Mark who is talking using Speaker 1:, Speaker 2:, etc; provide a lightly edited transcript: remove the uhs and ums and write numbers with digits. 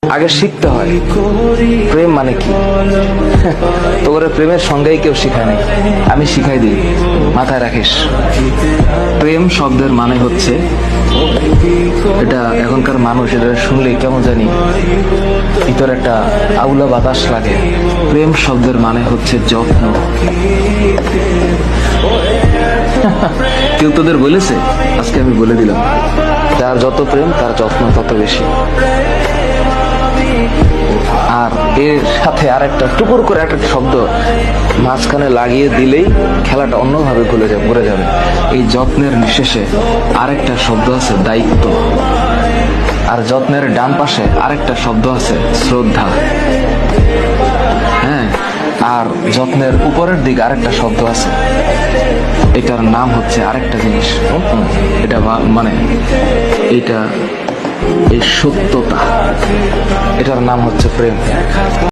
Speaker 1: আগে শিখতে হয় প্রেম মানে কি। তোর প্রেমের সঙ্গেই কেউ শিখায় নাই, আমি শিখাই দিই, মাথায় রাখিস। প্রেম শব্দের মানে হচ্ছে, এটা এখনকার মানুষ এটা শুনলে কেমন জানি ভিতরে একটা আউলা বাতাস লাগে। প্রেম শব্দের মানে হচ্ছে যত্ন। কেউ তোদের বলেছে? আজকে আমি বলে দিলাম, যার যত প্রেম তার যত্ন তত বেশি। আর এর সাথে আর একটা টুকুর করে একটা শব্দ মাঝখানে লাগিয়ে দিলেই খেলাটা অন্যভাবে ঘুরে যাবে। এই যত্নের নিঃশেষে আরেকটা শব্দ আছে দায়িত্ব, আর যত্নের ডান পাশে আরেকটা শব্দ আছে শ্রদ্ধা। হ্যাঁ, আর যত্নের উপরের দিকে আরেকটা শব্দ আছে, এটার নাম হচ্ছে আরেকটা জিনিস। এটা মানে এটা এই সত্যতা, এটার নাম হচ্ছে প্রেম।